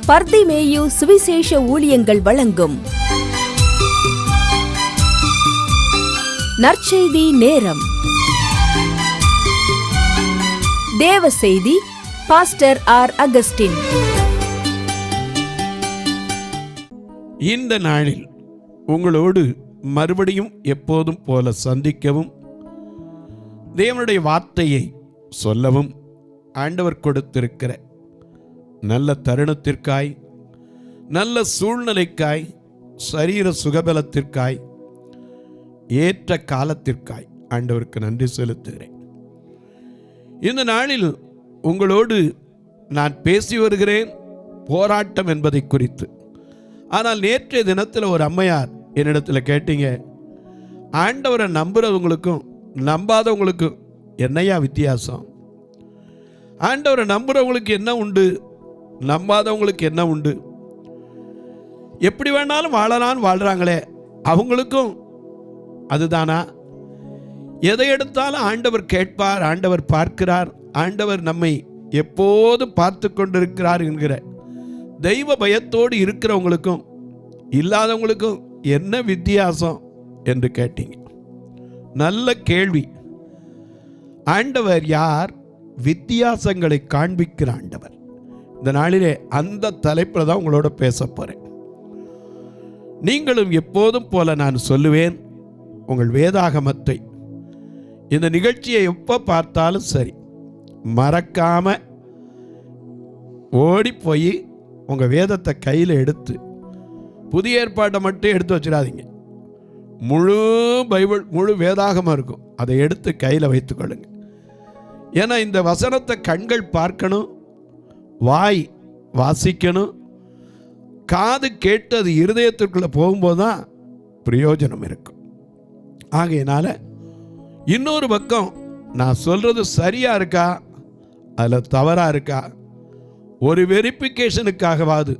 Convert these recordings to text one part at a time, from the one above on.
பர்திமேயு சுவிசேஷ ஊழியங்கள் வழங்கும் நற்செய்தி நேரம். தேவ செய்தி பாஸ்டர் ஆர். அகஸ்டின். இந்த நாளில் உங்களோடு மறுபடியும் எப்போதும் போல சந்திக்கவும், தேவனுடைய வார்த்தையை சொல்லவும் ஆண்டவர் கொடுத்திருக்கிற நல்ல தருணத்திற்காய், நல்ல சூழ்நிலைக்காய், சரீர சுகபலத்திற்காய், ஏற்ற காலத்திற்காய் ஆண்டவருக்கு நன்றி செலுத்துகிறேன். இந்த நாளில் உங்களோடு நான் பேசி வருகிறேன் போராட்டம் என்பதை குறித்து. ஆனால் நேற்றைய தினத்தில் ஒரு அம்மையார் என்னிடத்தில் கேட்டீங்க, ஆண்டவரை நம்புறவங்களுக்கும் நம்பாதவங்களுக்கும் என்னையா வித்தியாசம்? ஆண்டவரை நம்புறவங்களுக்கு என்ன உண்டு, நம்பாதவங்களுக்கு என்ன உண்டு? எப்படி வேணாலும் வாழலான்னு வாழ்கிறாங்களே, அவங்களுக்கும் அதுதானா? எதை எடுத்தாலும் ஆண்டவர் கேட்பார், ஆண்டவர் பார்க்கிறார், ஆண்டவர் நம்மை எப்போதும் பார்த்து கொண்டிருக்கிறார் என்கிற தெய்வ பயத்தோடு இருக்கிறவங்களுக்கும் இல்லாதவங்களுக்கும் என்ன வித்தியாசம் என்று கேட்டீங்க. நல்ல கேள்வி. ஆண்டவர் யார்? வித்தியாசங்களை காண்பிக்கிற ஆண்டவர். இந்த நாளிலே அந்த தலைப்பில் தான் உங்களோட பேச போகிறேன். நீங்களும் எப்போதும் போல நான் சொல்லுவேன், உங்கள் வேதாகமத்தை இந்த நிகழ்ச்சியை எப்போ பார்த்தாலும் சரி மறக்காம ஓடி போய் உங்கள் வேதத்தை கையில் எடுத்து, புதிய ஏற்பாட்டை மட்டும் எடுத்து வச்சிடாதீங்க, முழு பைபிள் முழு வேதாகமம் இருக்கும், அதை எடுத்து கையில் வைத்துக்கொள்ளுங்க. ஏன்னா இந்த வசனத்தை கண்கள் பார்க்கணும், வாய் வாசிக்கணும், காது கேட்டு அது இருதயத்திற்குள்ளே போகும்போது தான் பிரயோஜனம் இருக்கும். ஆகையினால இன்னொரு பக்கம் நான் சொல்கிறது சரியாக இருக்கா, அதில் தவறாக இருக்கா, ஒரு வெரிஃபிகேஷனுக்காகவாது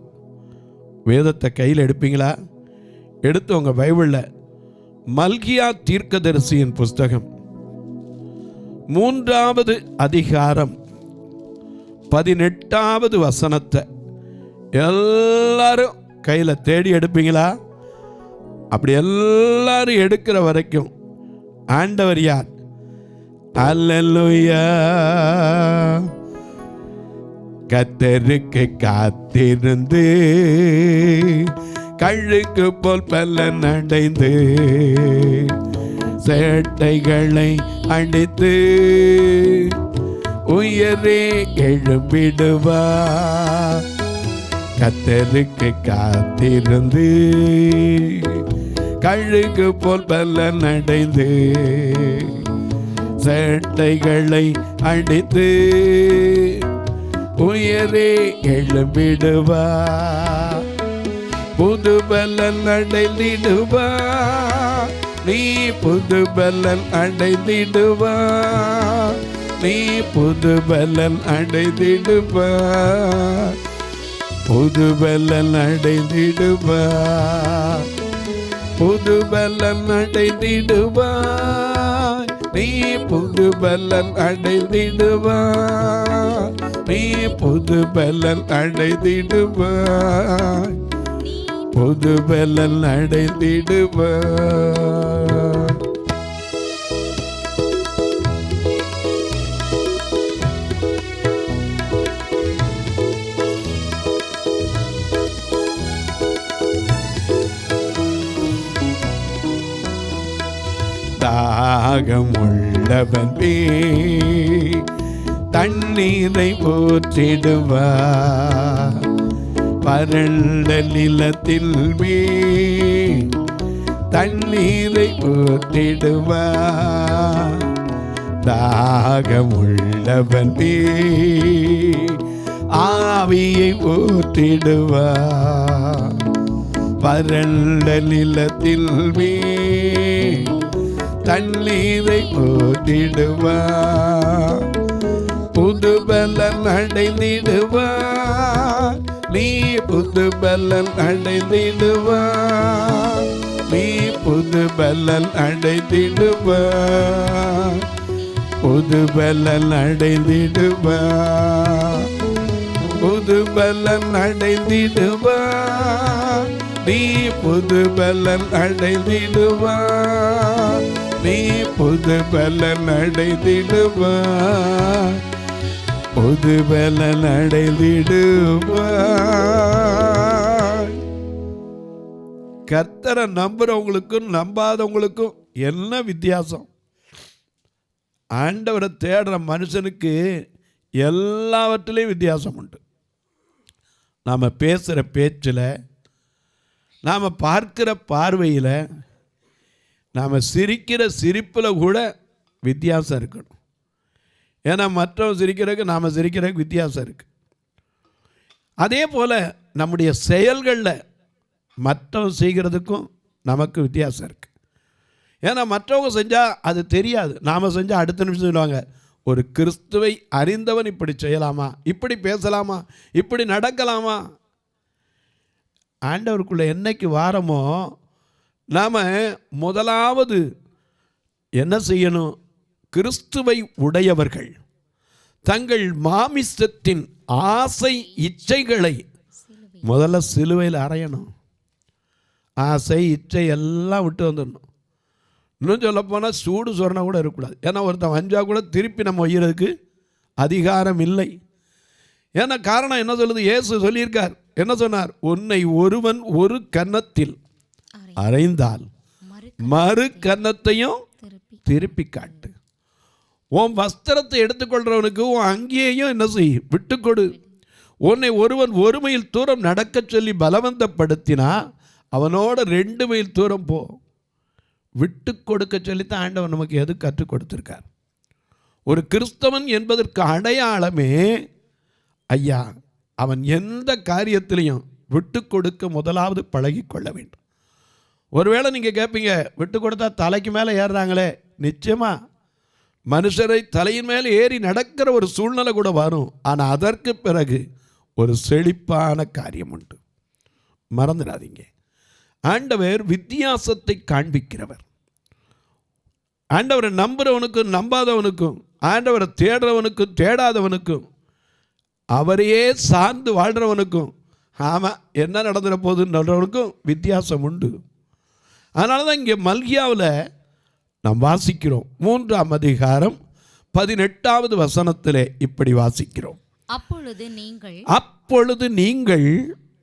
வேதத்தை கையில் எடுப்பீங்களா? எடுத்து உங்கள் பைபிளில் மல்கியா தீர்க்கதரிசியின் புஸ்தகம் 3வது அதிகாரம் 18வது வசனத்தை எல்லாரும் கையில் தேடி எடுப்பீங்களா? அப்படி எல்லாரும் எடுக்கிற வரைக்கும் ஆண்டவர் யார்? அல்லேலூயா. கர்த்தருக்கு காத்திருந்து கழுகு போல் பலன் அடைந்து சேட்டைகளை அடித்து உயரே எழும்பிடுவா. கர்த்தருக்கு காத்திருந்து கழுகு போல் பலன் அடைந்து சேட்டைகளை அடித்து உயரே எழும்பிடுவா. புது பலன் அடைந்திடுவா, நீ புது பலன் அடைந்திடுவா, நீ புது பலன் அடைந்திடுவா, புது பலன் அடைந்திடுவா, புது பலன் அடைந்திடுவா, நீ புது பலன் அடைந்திடுவா, நீ புது பலன் அடைந்திடுவா, புது பலன் அடைந்திடுவா. தாகம் உள்ளவன் தண்ணீரை ஊற்றிடுவா, வறண்ட நிலத்தில் தண்ணீரை ஊற்றிடுவா. தாகம் உள்ளவன் ஆவியை ஊற்றிடுவா, வறண்ட நிலத்தில் தண்ணீரை ஊற்றிடுவா. புது பலன் அடைந்திடுவா, நீ புது பலன் அடைந்திடுவா, நீ புது பலன் அடைந்திடுவா, புது பலன் அடைந்திடுவா, புது புது பலன் அடைந்திடுவாய், நீ புது பலன் அடைந்திடுவாய், நீ புது பலன் அடைந்திடுவாய், புது பலன் அடைந்திடுவாய். கர்த்தரை நம்புறவங்களுக்கும் நம்பாதவங்களுக்கும் என்ன வித்தியாசம்? ஆண்டவரை தேடுற மனுஷனுக்கு எல்லாவற்றிலையும் வித்தியாசம் உண்டு. நாம் பேசுகிற பேச்சில், நாம் பார்க்கிற பார்வையில், நாம் சிரிக்கிற சிரிப்பில் கூட வித்தியாசம் இருக்கணும். ஏன்னா மற்றவங்க சிரிக்கிறதுக்கு நாம் சிரிக்கிறதுக்கு வித்தியாசம் இருக்குது. அதே போல் நம்முடைய செயல்களில் மற்றவங்க செய்கிறதுக்கும் நமக்கு வித்தியாசம் இருக்குது. ஏன்னா மற்றவங்க செஞ்சால் அது தெரியாது, நாம் செஞ்சால் அடுத்த நிமிஷம் சொல்லுவாங்க, ஒரு கிறிஸ்துவை அறிந்தவன் இப்படி செய்யலாமா, இப்படி பேசலாமா, இப்படி நடக்கலாமா? ஆண்டவருக்குள்ளே என்னைக்கு வாரமோ நாம் முதலாவது என்ன செய்யணும்? கிறிஸ்துவை உடையவர்கள் தங்கள் மாமிசத்தின் ஆசை இச்சைகளை முதல்ல சிலுவையில் அறையணும். ஆசை இச்சை எல்லாம் விட்டு வந்துடணும். இன்னும் சொல்லப்போனால் சூடு சொரணை கூட இருக்கக்கூடாது. ஏன்னா ஒருத்தன் வஞ்சா கூட திருப்பி நம்ம ஒய்யறதுக்கு அதிகாரம் இல்லை. ஏன்னா காரணம் என்ன சொல்லுது? இயேசு சொல்லியிருக்கார். என்ன சொன்னார்? உன்னை ஒருவன் ஒரு கன்னத்தில் அறைந்தால் மறு கன்னத்தையும் திருப்பி காட்டு. உன் வஸ்திரத்தை எடுத்துக்கொள்றவனுக்கு உன் அங்கேயும் என்ன செய்? விட்டுக்கொடு. உன்னை ஒருவன் ஒரு மைல் தூரம் நடக்க சொல்லி பலவந்தப்படுத்தினா அவனோட 2 மைல் தூரம் போ. விட்டு கொடுக்க சொல்லித்தான் ஆண்டவன் நமக்கு எது கற்றுக் கொடுத்திருக்கார். ஒரு கிறிஸ்தவன் என்பதற்கு அடையாளமே ஐயா, அவன் எந்த காரியத்திலையும் விட்டு கொடுக்க முதலாவது பழகி கொள்ள வேண்டும். ஒருவேளை நீங்கள் கேட்பீங்க, விட்டு கொடுத்தா தலைக்கு மேலே ஏறுறாங்களே. நிச்சயமாக மனுஷரை தலையின் மேலே ஏறி நடக்கிற ஒரு சூழ்நிலை கூட வரும். ஆனால் அதற்கு பிறகு ஒரு செழிப்பான காரியம் உண்டு. மறந்துடாதீங்க, ஆண்டவர் வித்தியாசத்தை காண்பிக்கிறவர். ஆண்டவரை நம்புறவனுக்கும் நம்பாதவனுக்கும், ஆண்டவரை தேடுறவனுக்கும் தேடாதவனுக்கும், அவரையே சார்ந்து வாழ்கிறவனுக்கும், ஆமாம் என்ன நடந்துட போகுதுன்றவனுக்கும் வித்தியாசம் உண்டு. அதனால தான் இங்கே மல்கியாவில் நாம் வாசிக்கிறோம். 3ஆம் அதிகாரம் 18வது வசனத்திலே இப்படி வாசிக்கிறோம். அப்பொழுது நீங்கள்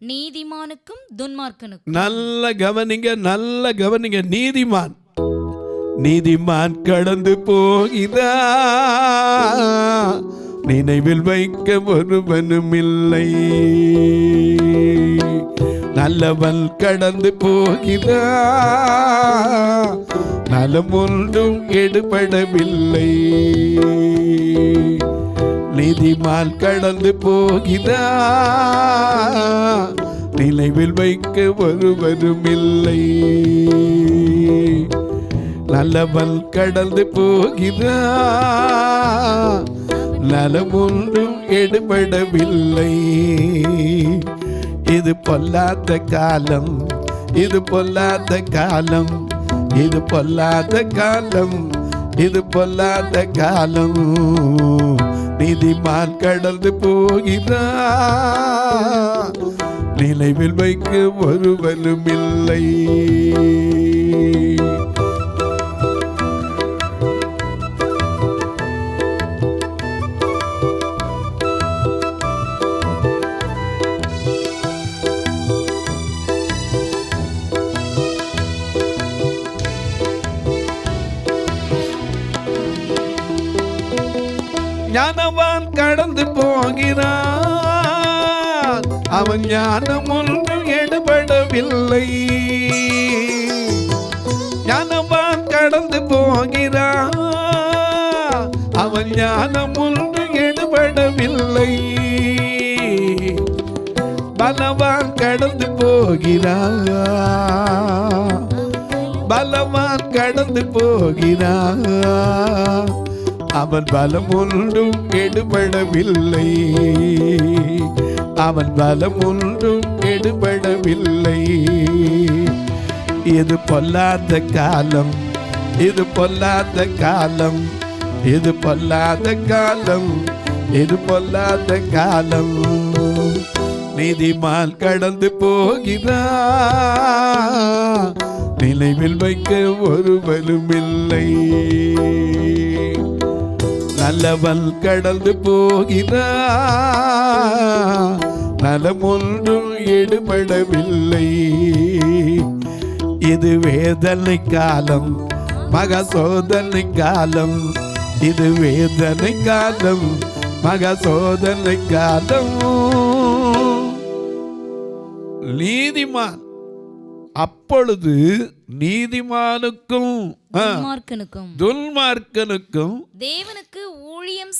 நீதிமானுக்கும் துன்மார்க்கனுக்கும், நல்ல கவனிங்க, நல்ல கவனிங்க, நீதிமான் கடந்து போகிறா, நினைவில் வைக்க ஒருவனும் இல்லை. நல்லவன் கடந்து போகிறா, நலம் ஒன்றும் எடுபடவில்லை. நீதிமான் கடந்து போகிறா, நினைவில் வைக்க ஒருவரும் இல்லை. நல்லவன் கடந்து போகிறா, நலம் ஒன்றும் எடுபடவில்லை. இது பொல்லாத காலம், இது பொல்லாத காலம், இது பொல்லாத காலம், இது பொல்லாத காலம். நீதிமான் கடந்து போகிறான், நினைவில் வைக்க ஒருவனும் இல்லை. ஞானவான் கடந்து போகிறான், அவன் ஞானம் ஒன்றும் எடுபடவில்லை. ஞானவான் கடந்து போகிறான், அவன் ஞானம் ஒன்றும் எடுபடவில்லை. பலவான் கடந்து போகிறான், பலவான் கடந்து போகிறான், அவன் பலம் ஒன்றும் எடுபடவில்லை. அவன் பலம் ஒன்றும் எடுபடவில்லை. இது பொல்லாத காலம், இது பொல்லாத காலம், இது பொல்லாத காலம், இது பொல்லாத காலம். நீதிமான் கடந்து போகிறார், நினைவில் வைக்க ஒருவரும் இல்லை. நல்லவன் கடந்து போகிறார், நலம் ஒன்றும் எடுபடவில்லை. இது வேதனை காலம், மகா சோதனை காலம். இது வேதனை காலம், மகா சோதனை காலம். நீதிமான் அப்பொழுது நீதிமானுக்கும் துன்மார்க்கனுக்கும் தேவனுக்கு ஊழியம்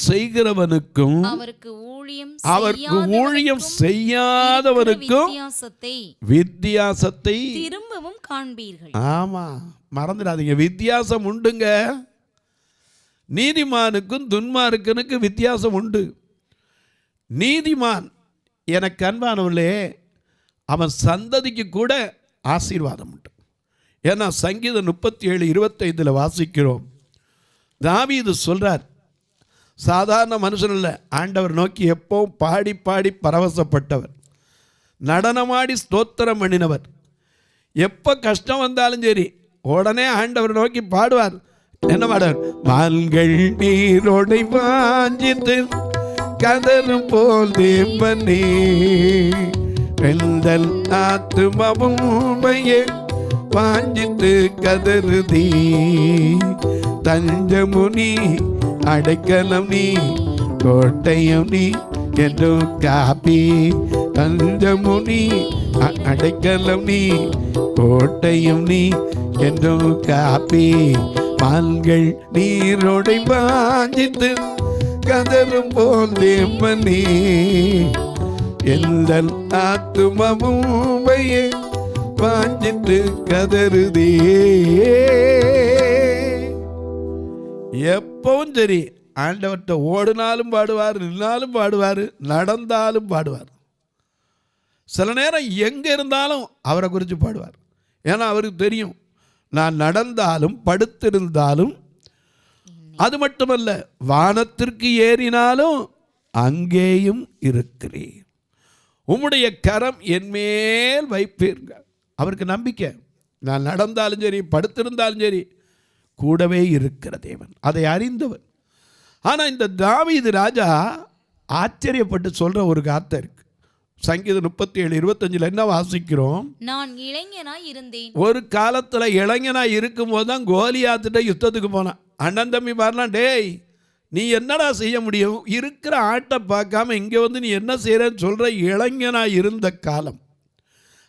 செய்கிறவனுக்கும் அவருக்கு ஊழியம் செய்யாதவனுக்கும் வித்தியாசத்தை திரும்பவும் காண்பீர்கள். ஆமா, மறந்துடாதீங்க, வித்தியாசம் உண்டுங்க. நீதிமானுக்கும் துன்மார்க்கனுக்கும் வித்தியாசம் உண்டு. நீதிமான் எனக்கு அன்பானவர்களே, அவன் சந்ததிக்கு கூட ஆசீர்வாதம் உண்டு. ஏன்னா சங்கீதம் 37:25 வாசிக்கிறோம். தாவீது சொல்றார், சாதாரண மனுஷன் இல்லை, ஆண்டவர் நோக்கி எப்பவும் பாடி பாடி பரவசப்பட்டவர், நடனமாடி ஸ்தோத்திரம் பண்ணினவர். எப்போ கஷ்டம் வந்தாலும் சரி உடனே ஆண்டவர் நோக்கி பாடுவார். என்ன பாடுவார்? மான்கள் நீரோடை வாஞ்சித்து கதரும் போல் தேவனே, வெந்தல் ஆத்துமவும் வாஞ்சித்து கதறுதே. தஞ்சமுனி அடைக்கலம் நீ, கோட்டையும் நீ என்று காப்பி. தஞ்சமுனி அடைக்கலம் நீ, கோட்டையும் நீ என்று காப்பி. மான்கள் நீரோடை வாஞ்சித்து கதரும் போல் தேவனே, எந்த ஆத்துமவும் வாஞ்சித்து கதறுதே. எப்பவும் சரி ஆண்டவர்கிட்ட ஓடினாலும் பாடுவார், நின்னாலும் பாடுவார், நடந்தாலும் பாடுவார். சில நேரம் எங்கே இருந்தாலும் அவரை குறித்து பாடுவார். ஏன்னா அவருக்கு தெரியும், நான் நடந்தாலும் படுத்திருந்தாலும், அது மட்டுமல்ல வானத்திற்கு ஏறினாலும் அங்கேயும் இருக்கிறேன், உம்முடைய கரம் என்மேல் வைப்பீர்கள். அவருக்கு நம்பிக்கை, நான் நடந்தாலும் சரி படுத்திருந்தாலும் சரி கூடவே இருக்கிற தேவன், அதை அறிந்தவன். ஆனால் இந்த தாவீது ராஜா ஆச்சரியப்பட்டு சொல்கிற ஒரு வார்த்தை இருக்கு. சங்கீதம் 37:25 என்ன வாசிக்கிறோம்? நான் இளைஞனாய் இருந்தேன். ஒரு காலத்தில் இளைஞனாய் இருக்கும் போது தான் கோலியாத்திட்ட யுத்தத்துக்கு போனான். அண்ணன் தம்பி பாருலாம், டேய் நீ என்னடா செய்ய முடியும், இருக்கிற ஆட்டை பார்க்காம இங்கே வந்து நீ என்ன செய்கிறன்னு சொல்கிற இளைஞனாய் இருந்த காலம்.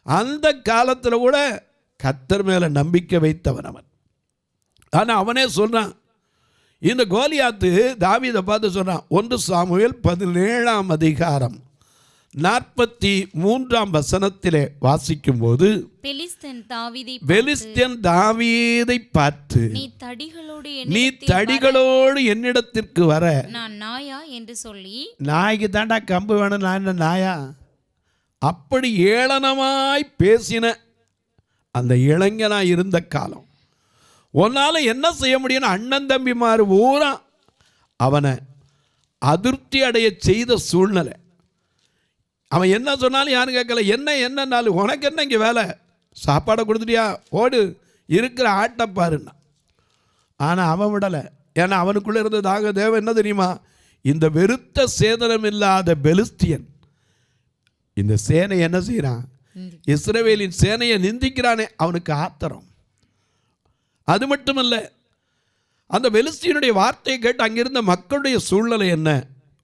அந்த காலத்தில் கூட கர்த்தர் மேலே நம்பிக்கை வைத்தவன் அவன். ஆனால் அவனே சொல்கிறான், இந்த கோலியாத்து தாவீதை பார்த்து சொல்கிறான். 1 சாமுவேல் 17:43 வாசிக்கும் போது, பெலிஸ்தியன் தாவீதை பார்த்து, நீ தடிகளோடு என்னிடத்திற்கு வர நான் நாயா என்று சொல்லி, நாய்க்கு தாண்டா கம்பு வேணும், நான் என்ன நாயா? அப்படி ஏளனமாய் பேசின அந்த இளைஞனாய் இருந்த காலம். உன்னால் என்ன செய்ய முடியும்னு அண்ணன் தம்பிமார் பூரா அவனை அதிருப்தி அடைய செய்த சூழ்நிலை. அவன் என்ன சொன்னாலும் யாரும் கேட்கல. என்னன்னாலும் உனக்கு என்ன இங்கே வேலை, சாப்பாடை கொடுத்துட்டியா, ஓடு, இருக்கிற ஆட்டை பாருன்னா. ஆனால் அவன் விடலை. ஏன்னா அவனுக்குள்ளே இருந்ததாக தேவன் என்ன தெரியுமா, இந்த வெறுத்த சேதனம் இல்லாத பெலிஸ்தியன் இந்த சேனை என்ன செய்கிறான், இஸ்ரவேலின் சேனையை நிந்திக்கிறானே, அவனுக்கு ஆத்திரம். அது மட்டுமல்ல, அந்த பெலிஸ்தியனுடைய வார்த்தையை கேட்டு அங்கிருந்த மக்களுடைய சூழ்நிலை என்ன?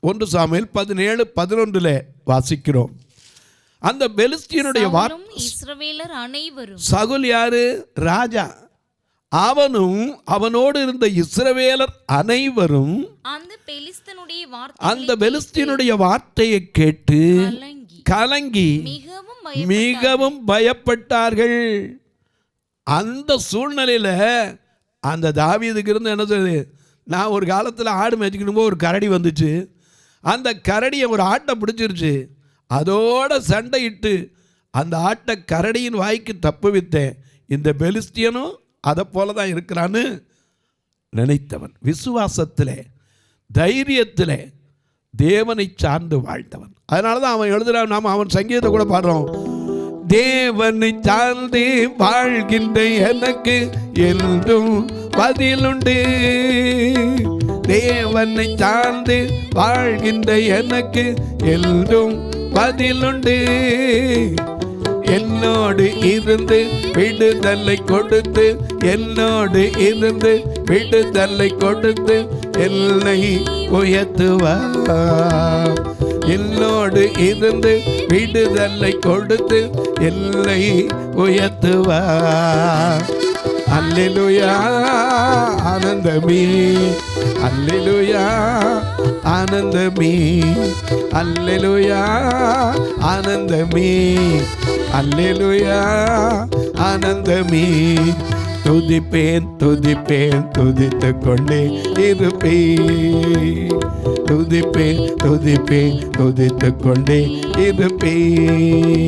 1 சாமுவேல் 17:11 வாசிக்கிறோம். அந்த பெலிஸ்தியனுடைய இஸ்ரவேலர் அனைவரும், சகுல் யாரு? ராஜா. அவனும் அவனோடு இருந்த இஸ்ரவேலர் அனைவரும் அந்த பெலிஸ்தியனுடைய வார்த்தையை கேட்டு கலங்கி மிகவும் பயப்பட்டார்கள். அந்த சூழ்நிலையில் அந்த தாவீதுக்கு இருந்து என்ன சொல்லுது, நான் ஒரு காலத்தில் ஆடு மேய்ச்சிக்கணும் போது ஒரு கரடி வந்துச்சு, அந்த கரடியை ஒரு ஆட்டை பிடிச்சிருச்சு, அதோட சண்டையிட்டு அந்த ஆட்டை கரடியின் வாய்க்கு தப்பு வித்தேன். இந்த பெலிஸ்தியனும் அதை போல தான் இருக்கிறான்னு நினைத்தவன். விசுவாசத்தில் தைரியத்தில் தேவனை சார்ந்து வாழ்ந்தவன். அதனால தான் அவன் எழுதுறான். நாம் அவன் சங்கீதத்தை கூட பாடுறோம். தேவனை சார்ந்து வாழ்கின்ற எனக்கு என்றும் பதிலுண்டு. தேவனை சார்ந்து வாழ்கின்ற எனக்கு என்றும் பதிலுண்டு. என்னோடு இருந்து விடுதலை கொடுத்து, என்னோடு இருந்து விடுதலை கொடுத்து என்னை உயர்த்துவார். என்னோடு இருந்து விடுதலை கொடுத்து என்னை உயர்த்துவார். அல்லேலூயா ஆனந்தமே, அல்லேலூயா ஆனந்தமே, அல்லேலூயா ஆனந்தமே, அல்லேலூயா ஆனந்தமே. துதிப்பேன் துதிப்பேன் துதித்துக் கொண்டே இருப்பேன். துதிப்பேன் துதிப்பேன் துதித்துக் கொண்டே இருப்பேன்.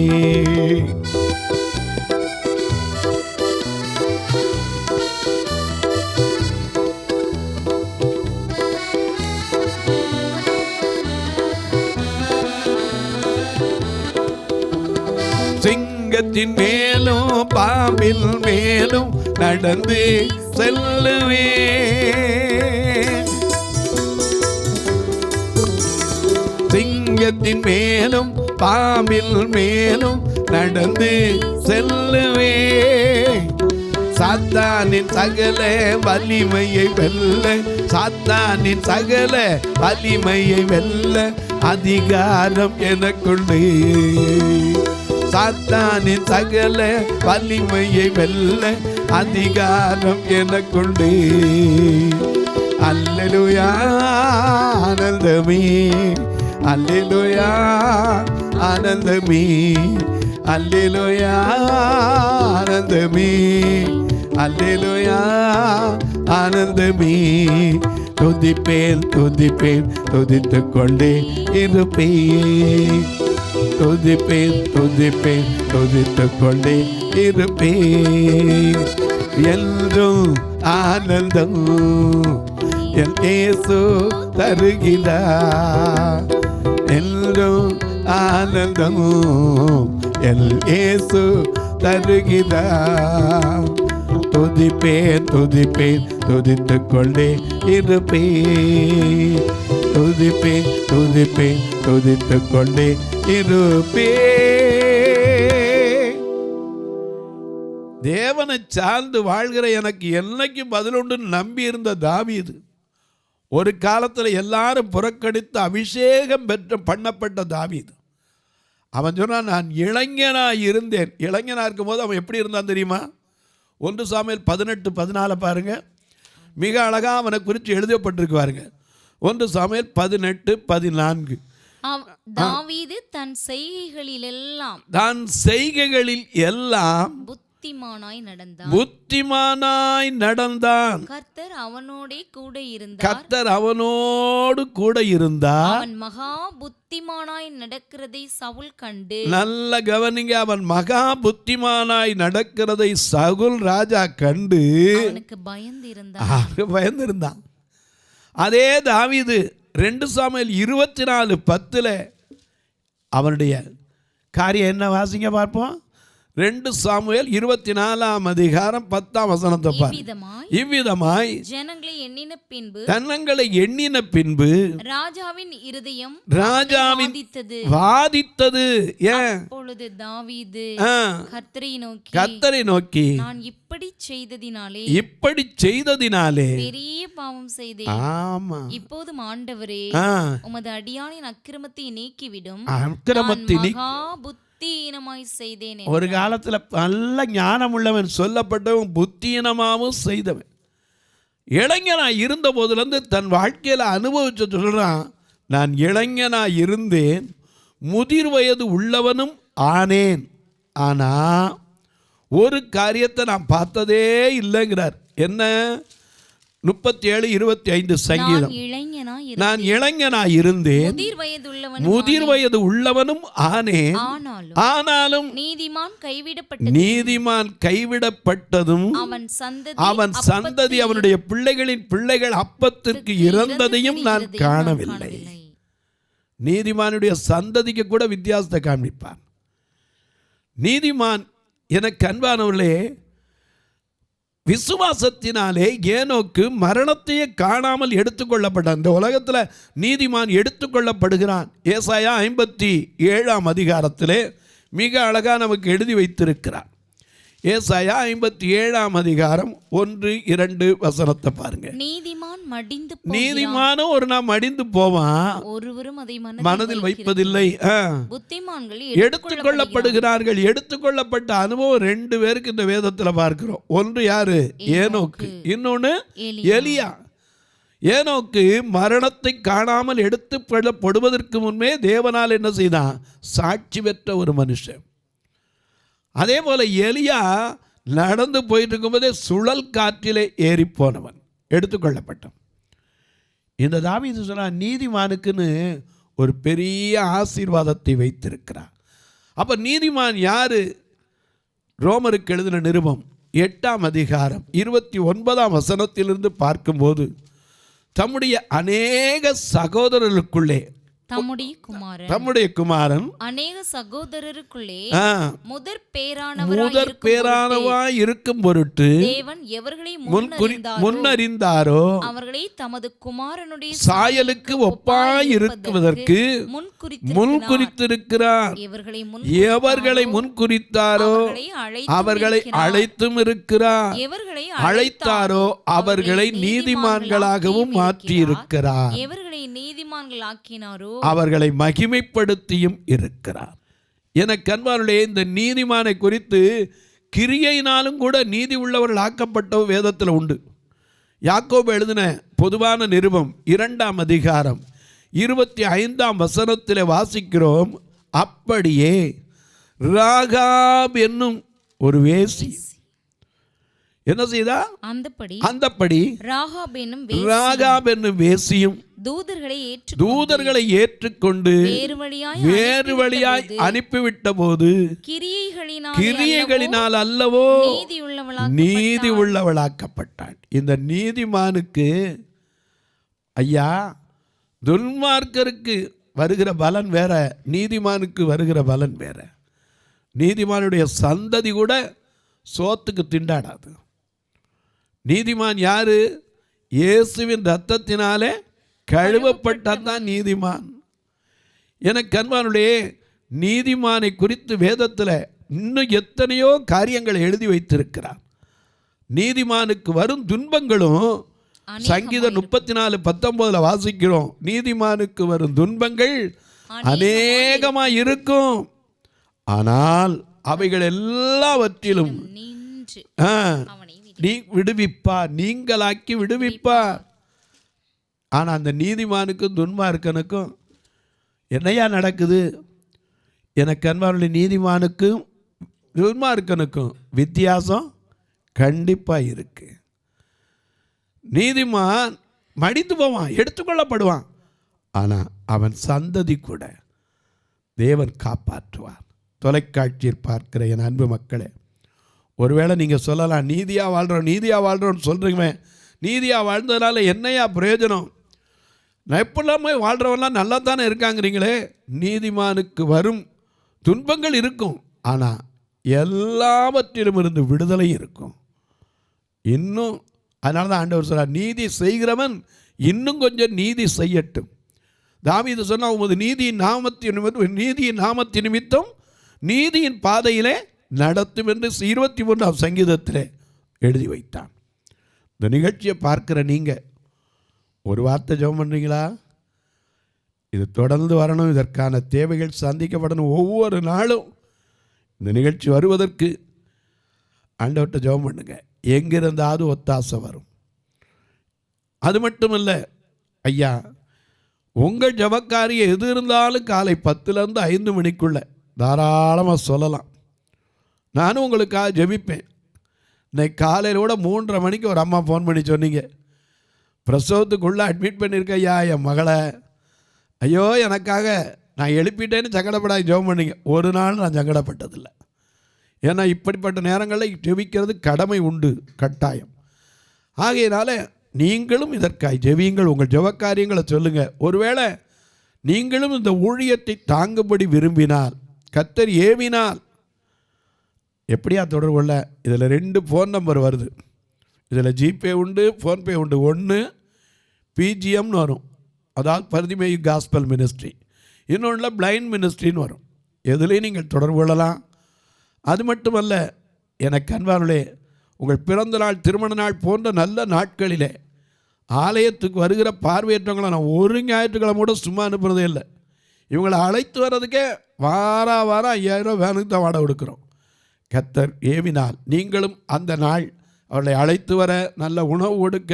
சிங்கத்தின் மேலும் பாம்பின் மேலும் நடந்து செல்லுவேன். சிங்கத்தின் மேலும் பாம்பின் மேலும் நடந்து செல்லுவேன். சாத்தானின் சகல வலிமையை வெல்ல, சாத்தானின் சகல வலிமையை வெல்ல அதிகாரம் எனக்குண்டு. சாத்தானின் சகல வலிமையை வெல்ல அதிகாரம் எனக்குண்டு. அல்லேலூயா ஆனந்தமே, அல்லேலூயா ஆனந்தமே, அல்லேலூயா ஆனந்தமே, அல்லேலூயா ஆனந்தமே. துதிப்பேன் துதிப்பேன் துதித்துக் கொண்டே இருப்பேன். துதிப்பேன் துதிப்பேன் துதித்துக் கொண்டே இருப்பேன். என்றும் ஆனந்தம் என் இயேசு தருகிறார். என்றும் ஆனந்தம் என் இயேசு தருகிறார். துதிப்பேன் துதிப்பேன் துதித்துக் கொண்டே இருப்பேன். துதிப்பேன் துதிப்பேன் துதித்துக் கொண்டே இருப்பேன். தேவனை சார்ந்து வாழ்கிற எனக்கு என்னைக்கு பதிலுண்டு நம்பி இருந்த தாவீது ஒரு காலத்தில் எல்லாரும் புறக்கணித்து அபிஷேகம் பண்ணப்பட்ட தாவீது. அவன் சொன்னான், நான் இளைஞனாக இருந்தேன். இளைஞனாக இருக்கும்போது அவன் எப்படி இருந்தான் தெரியுமா? 1 சாமுவேல் 18:14 பாருங்க. மிக அழகாக அவனை குறித்து எழுதப்பட்டிருக்கு பாருங்க. 1 சாமுவேல் 18:14. தாவீது தன் செய்கைகளிலெல்லாம் புத்திமானாய் நடந்தான். கர்த்தர் அவனோடு கூட இருந்தார். அவன் மகா புத்திமானாய் நடக்கிறதை சவுல் கண்டு, நல்ல கவனிங்க, அவன் மகா புத்திமானாய் நடக்கிறதை சவுல் ராஜா கண்டு அவனுக்கு பயந்திருந்தான். அதே தாவீது 2 சாமுவேல் 24:10 அவனுடைய காரியம் என்ன வாசிங்க பார்ப்போம். 2 சாமுவேல் 24:10 பார். இவ்விதமாய் ஜனங்களை எண்ணின பின்பு ராஜாவின் இருதயம் வாதித்தது. ஏன்? அப்பொழுது தாவீது கர்த்தரை நோக்கி நான் இப்படி செய்ததினாலே பெரிய பாவம் செய்தேன். ஆமா, இப்போதும் ஆண்டவரே உமது அடியானின் அக்கிரமத்தை நீக்கிவிடும். செய்தேன். ஒரு காலத்துல நல்ல ஞானம் உள்ளவன் சொல்லப்பட்டவன் புத்தியீனமாகவும் செய்தவன். இளைஞனா இருந்த போதுலேருந்து தன் வாழ்க்கையில அனுபவிச்சு சொல்றான், நான் இளைஞனா இருந்தேன், முதிர் வயது உள்ளவனும் ஆனேன், ஆனா ஒரு காரியத்தை நான் பார்த்ததே இல்லைங்கிறார். என்ன? 37:25 சங்கீதம். நான் இளைஞனாய் இருந்தேன், முதிர் வயது உள்ளவனும் ஆனேன், ஆனாலும் நீதிமான் கைவிடப்பட்டதும் அவன் சந்ததி அவனுடைய பிள்ளைகளின் பிள்ளைகள் அப்பத்திற்கு இறந்ததையும் நான் காணவில்லை. நீதிமானுடைய சந்ததிக்கு கூட வித்தியாசத்தை காண்பிப்பார். நீதிமான் எனக்கு அன்பானவர்களே, விசுவாசத்தினாலே ஏனோக்கு மரணத்தையே காணாமல் எடுத்துக்கொள்ளப்பட்டான். இந்த உலகத்தில் நீதிமான் எடுத்துக்கொள்ளப்படுகிறான். ஏசாயா 57ஆம் அதிகாரத்திலே மிக அழகாக நமக்கு எழுதி வைத்திருக்கிறார். ஏசாயா 57ஆம் அதிகாரம் 1-2 வசனத்தை பாருங்க. நீதிமானும் ஒரு நாள் மடிந்து போவான், ஒருவரும் அதை மனதில் வைப்பதில்லை. புத்திமான்கள் எடுத்துக்கொள்ளப்படுகிறார்கள். எடுத்துக்கொள்ளப்பட்ட அனுபவம் 2 பேருக்கு இந்த வேதத்தில் பார்க்கிறோம். ஒன்று யாரு? ஏனோக்கு. இன்னொன்னு எலியா. ஏனோக்கு மரணத்தை காணாமல் எடுத்துக்கொள்ளப்படுவதற்கு முன்பே தேவனால் என்ன செய்தான்? சாட்சி பெற்ற ஒரு மனுஷன். அதே போல எலியா நடந்து போயிட்டு இருக்கும்போதே சுழல் காற்றிலே ஏறி போனவன், எடுத்துக்கொள்ளப்பட்டான். இந்த தாவீது சொன்னா நீதிமானுக்குன்னு ஒரு பெரிய ஆசீர்வாதத்தை வைத்திருக்கிறார். அப்போ நீதிமான் யாரு? ரோமருக்கு எழுதின நிருபம் 8ஆம் அதிகாரம் 29ஆம் வசனத்திலிருந்து பார்க்கும்போது, தம்முடைய அநேக சகோதரர்களுக்குள்ளே தம்முடைய குமாரன் அநேக சகோதரருக்குள்ளே முதற் பேரானவாய் இருக்கும் பொருட்டு தேவன் எவர்களை முன்னறிந்தாரோ அவர்களை தமது குமாரனுடைய சாயலுக்கு ஒப்பாய் இருக்குவதற்கு முன்குறித்திருக்கிறார். எவர்களை முன்குறித்தாரோ அவர்களை அழைத்தும் இருக்கிறார். அழைத்தாரோ அவர்களை நீதிமான்களாகவும் மாற்றியிருக்கிறார். எவர்களை நீதிமான்கள் ஆக்கினாரோ அவர்களை மகிமைப்படுத்தியும் இருக்கிறார். எனக்கு அன்பார்களே, இந்த நீதிமானை குறித்து கிரியையினாலும் கூட நீதி உள்ளவர்கள் ஆக்கப்பட்ட வேதத்தில் உண்டு. யாக்கோபு எழுதின பொதுவான நிருபம் 2ஆம் அதிகாரம் 25ஆம் வசனத்தில் வாசிக்கிறோம், அப்படியே ராகாப் என்னும் ஒரு வேசி என்ன செய்தா? அந்தப்படி ராகாப் என்னும் வேசியும் தூதர்களை ஏற்றுக்கொண்டு வேறு வழியாய் அனுப்பிவிட்ட போது கிரியைகளினால் அல்லவோ நீதி உள்ளவளாக்கப்பட்டாள். இந்த நீதிமானுக்கு ஐயா, துன்மார்க்கருக்கு வருகிற பலன் வேற, நீதிமானுக்கு வருகிற பலன் வேற. நீதிமானுடைய சந்ததி கூட சோத்துக்கு திண்டாடாது. நீதிமான் யாரு? இயேசுவின் இரத்தத்தினாலே கழுவப்பட்டதான் நீதிமான். எனக்கு அன்பானுடைய நீதிமானை குறித்து வேதத்தில் இன்னும் எத்தனையோ காரியங்களை எழுதி வைத்திருக்கிறார். நீதிமானுக்கு வரும் துன்பங்களும் சங்கீதம் 34:19 வாசிக்கிறோம். நீதிமானுக்கு வரும் துன்பங்கள் அநேகமாக இருக்கும், ஆனால் அவைகள் எல்லாவற்றிலும் விடுவிப்பார், நீங்களாக்கி விடுவிப்பார். ஆனால் அந்த நீதிமானுக்கும் துன்மார்க்கனுக்கும் என்னையா நடக்குது? எனக்கு அன்பார்ந்த நீதிமானுக்கும் துன்மார்க்கனுக்கும் வித்தியாசம் கண்டிப்பாக இருக்கு. நீதிமான் மடிந்து போவான், எடுத்துக்கொள்ளப்படுவான், ஆனால் அவன் சந்ததி கூட தேவன் காப்பாற்றுவார். தொலைக்காட்சியில் பார்க்கிற என் அன்பு மக்களே, ஒருவேளை நீங்கள் சொல்லலாம், நீதியாக வாழ்கிறோன்னு சொல்கிறீங்க, நீதியாக வாழ்ந்ததுனால என்னையா பிரயோஜனம்? நான் எப்படிலாமே வாழ்கிறவெல்லாம் நல்லா தானே இருக்காங்கிறீங்களே. நீதிமானுக்கு வரும் துன்பங்கள் இருக்கும், ஆனால் எல்லாவற்றிலும் இருந்து விடுதலை இருக்கும். இன்னும் அதனால தான் ஆண்டவர் சொல்றார், நீதி செய்கிறவன் இன்னும் கொஞ்சம் நீதி செய்யட்டும். தாவீது சொன்னால், உமது நீதியின் நாமத்தின் நிமித்தம் நீதியின் பாதையிலே நடத்தும் என்று 23ஆம் சங்கீதத்தில் எழுதி வைத்தான். இந்த நிகழ்ச்சியை பார்க்கிற நீங்கள் ஒரு வார்த்தை ஜெபம் பண்ணுறீங்களா? இது தொடர்ந்து வரணும், இதற்கான தேவைகள் சந்திக்கப்படணும். ஒவ்வொரு நாளும் இந்த நிகழ்ச்சி வருவதற்கு ஆண்டவர்கிட்ட ஜெபம் பண்ணுங்க. எங்கிருந்தாவது ஒத்தாசை வரும். அது மட்டுமல்ல ஐயா, உங்கள் ஜபக்காரியை எது இருந்தாலும் காலை 10லேருந்து 5 மணிக்குள்ளே தாராளமாக சொல்லலாம். நானும் உங்களுக்காக ஜெபிப்பேன். இன்னைக்கு காலையில் கூட 3:30 மணிக்கு ஒரு அம்மா ஃபோன் பண்ணி சொன்னீங்க, பிரசவத்துக்குள்ளே அட்மிட் பண்ணியிருக்க ஐயா என் மகளை, ஐயோ எனக்காக நான் எழுப்பிட்டேன்னு சங்கடப்படாது ஜெபம் பண்ணிங்க. ஒரு நாள் நான் சங்கடப்பட்டதில்லை. ஏன்னா இப்படிப்பட்ட நேரங்களில் ஜெபிக்கிறது கடமை உண்டு, கட்டாயம். ஆகையினால நீங்களும் இதற்காய் ஜெபியுங்கள், உங்கள் ஜெபக்காரியங்களை சொல்லுங்கள். ஒருவேளை நீங்களும் இந்த ஊழியத்தை தாங்கும்படி விரும்பினால், கர்த்தர் ஏவினால், எப்படியா தொடர்பு கொள்ள? இதில் 2 ஃபோன் நம்பர் வருது. இதில் ஜிபே உண்டு, ஃபோன்பே உண்டு. 1 பிஜிஎம்னு வரும், அதாவது பர்திமேயு காஸ்பல் மினிஸ்ட்ரி. இன்னொன்றில் பிளைண்ட் மினிஸ்ட்ரின்னு வரும். எதுலேயும் நீங்கள் தொடர்பு கொள்ளலாம். அது மட்டுமல்ல, எனக்கு அன்பானவர்களே, உங்கள் பிறந்த நாள், திருமண நாள் போன்ற நல்ல நாட்களிலே ஆலயத்துக்கு வருகிற பார்வையற்றவங்களை நான் ஒரு ஞாயிற்றுக்கிழமை கூட சும்மா அனுப்புறதே இல்லை. இவங்களை அழைத்து வர்றதுக்கே வாரம் 5000 வேனுக்கு தான் வாடகை கொடுக்குறோம். கர்த்தர் ஏவினால் நீங்களும் அந்த நாள் அவர்களை அழைத்து வர, நல்ல உணவு கொடுக்க,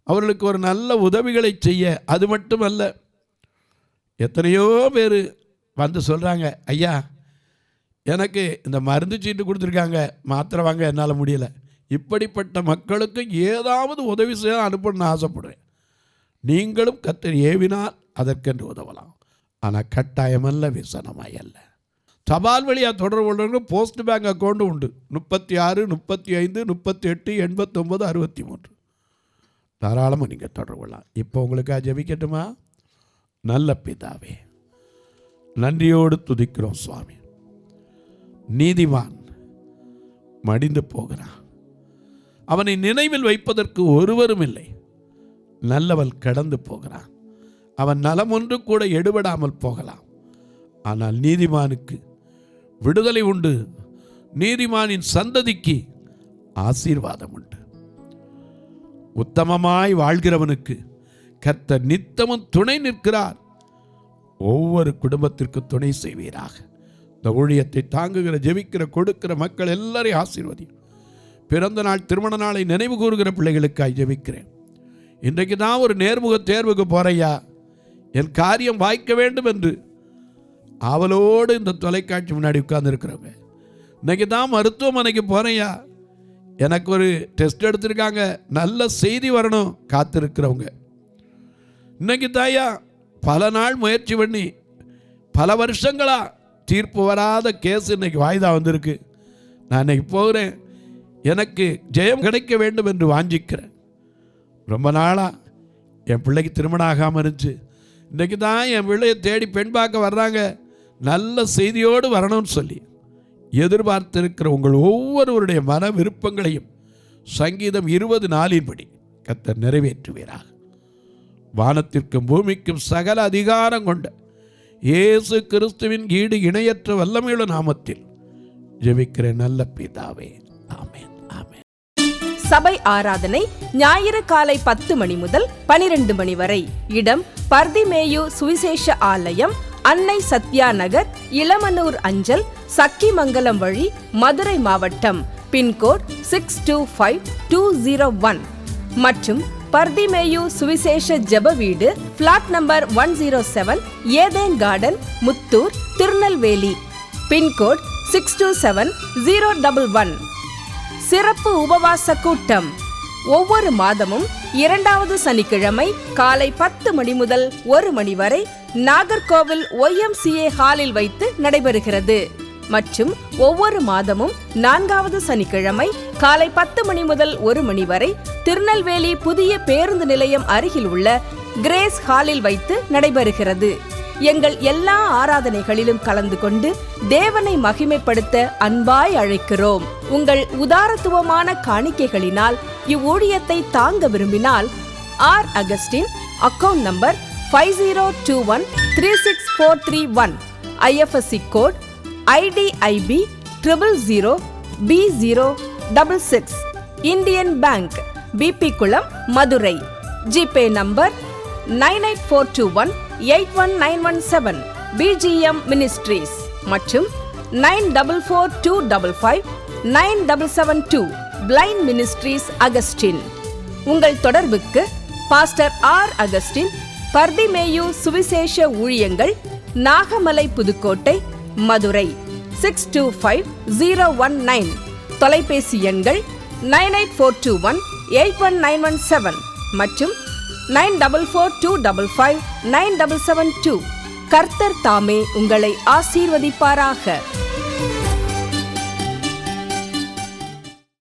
அவர்களுக்கு ஒரு நல்ல உதவிகளை செய்ய. அது மட்டுமல்ல, எத்தனையோ பேர் வந்து சொல்கிறாங்க, ஐயா எனக்கு இந்த மருந்து சீட்டு கொடுத்துருக்காங்க, மாத்திரை வாங்க என்னால் முடியலை. இப்படிப்பட்ட மக்களுக்கு ஏதாவது உதவி செய்ய அனுப்பணும்னு ஆசைப்படுவேன். நீங்களும் கர்த்தர் ஏவினால் அதற்கென்று உதவலாம். ஆனால் கட்டாயமல்ல, விசனமாயல்ல. தபால் வழியாக தொடர்பு கொள்றவங்க போஸ்ட் பேங்க் அக்கௌண்ட்டு உண்டு. 36 35 38 89 63. தாராளமாக நீங்கள் தொடர்பு கொள்ளலாம். இப்போ உங்களுக்காக ஜெபிக்கட்டுமா? நல்ல பிதாவே, நன்றியோடு துதிக்கிறோம் சுவாமி. நீதிமான் மடிந்து போகிறான், அவனை நினைவில் வைப்பதற்கு ஒருவரும் இல்லை. நல்லவன் கடந்து போகிறான், அவன் நலம் ஒன்று கூட எடுபடாமல் போகலாம். ஆனால் நீதிமானுக்கு விடுதலை உண்டு, நீதிமானின் சந்ததிக்கு ஆசீர்வாதம் உண்டு. உத்தமமாய் வாழ்கிறவனுக்கு கர்த்தர் நித்தமும் துணை நிற்கிறார். ஒவ்வொரு குடும்பத்திற்கு துணை செய்வீராக. இந்த ஊழியத்தை தாங்குகிற, ஜெபிக்கிற, கொடுக்கிற மக்கள் எல்லாரையும் ஆசீர்வதியும். பிறந்த நாள், திருமண நாளை நினைவு கூறுகிற பிள்ளைகளுக்காக ஜெபிக்கிறேன். இன்றைக்கு தான் ஒரு நேர்முக தேர்வுக்கு போறையா, என் காரியம் வாய்க்க வேண்டும் என்று அவளோடு இந்த தொலைக்காட்சி முன்னாடி உட்கார்ந்துருக்கிறவங்க, இன்றைக்கி தான் மருத்துவமனைக்கு போறையா, எனக்கு ஒரு டெஸ்ட் எடுத்திருக்காங்க, நல்ல செய்தி வரணும் காத்திருக்கிறவங்க, இன்னைக்கு தாயா பல நாள் முயற்சி பண்ணி பல வருஷங்களா தீர்ப்பு வராத கேஸ் இன்னைக்கு வாய்தா வந்திருக்கு, நான் இன்னைக்கு போகிறேன், எனக்கு ஜெயம் கிடைக்க வேண்டும் என்று வாஞ்சிக்கிறேன். ரொம்ப நாளாக என் பிள்ளைக்கு திருமணம் ஆகாமல் இருந்துச்சு, இன்றைக்கு தான் என் பிள்ளையை தேடி பெண் பார்க்க வர்றாங்க, நல்ல செய்தியோடு வரணும்னு சொல்லி எதிர்பார்த்திருக்கிற உங்கள் ஒவ்வொருவருடைய மன விருப்பங்களையும் சங்கீதம் 20:4 கர்த்தர் நிறைவேற்றுவீராக. வானத்திற்கும் பூமிக்கும் சகல அதிகாரம் கொண்ட இயேசு கிறிஸ்துவின் ஈடு இணையற்ற வல்லமையுள்ள நாமத்தில் ஜெபிக்கிற நல்ல பிதாவே, ஆமென், ஆமென். சபை ஆராதனை ஞாயிறு காலை 10 மணி முதல் 12 மணி வரை. இடம் பர்திமேயு சுவிசேஷ ஆலயம், அன்னை சத்யா நகர், இளமனூர் அஞ்சல், சக்கிமங்கலம் வழி, மதுரை மாவட்டம். பின்கோட் 625201 மற்றும் பர்திமேயு சுவிசேஷ ஜெப வீடு, பிளாட் நம்பர் 107, ஏதேன் கார்டன், முத்தூர், திருநெல்வேலி. பின்கோட் 627011. சிறப்பு உபவாச கூட்டம் ஒவ்வொரு மாதமும் 2வது சனிக்கிழமை காலை 10 மணி முதல் 1 மணி வரை நாகர்கோவில் YMCA ஹாலில் வைத்து நடைபெறுகிறது. மற்றும் ஒவ்வொரு மாதமும் 4வது சனிக்கிழமை காலை 10 மணி முதல் 1 மணி வரை திருநெல்வேலி புதிய பேருந்து நிலையம் அருகில் உள்ள கிரேஸ் ஹாலில் வைத்து நடைபெறுகிறது. எங்கள் எல்லா ஆராதனைகளிலும் கலந்து கொண்டு தேவனை மகிமைப்படுத்த அன்பாய் அழைக்கிறோம். உங்கள் உதாரத்துவமான காணிக்கைகளினால் இவ்வூழியத்தை தாங்க விரும்பினால் R Augustine, account number 5021364331, IFSC code IDIB 000B066, Indian bank, BP Kulam, Madurai. GPay number 9842181917, BGM ministries மற்றும் 9442559772, பிளைண்ட் மினிஸ்ட்ரீஸ் அகஸ்டின். உங்கள் தொடர்புக்கு பாஸ்டர் ஆர் அகஸ்டின், பர்திமேயு சுவிசேஷ ஊழியங்கள், நாகமலை, புதுக்கோட்டை, மதுரை 625019. தொலைபேசி எண்கள் 9842181917 மற்றும் 9442559772. கர்த்தர் தாமே உங்களை ஆசீர்வதிப்பாராக.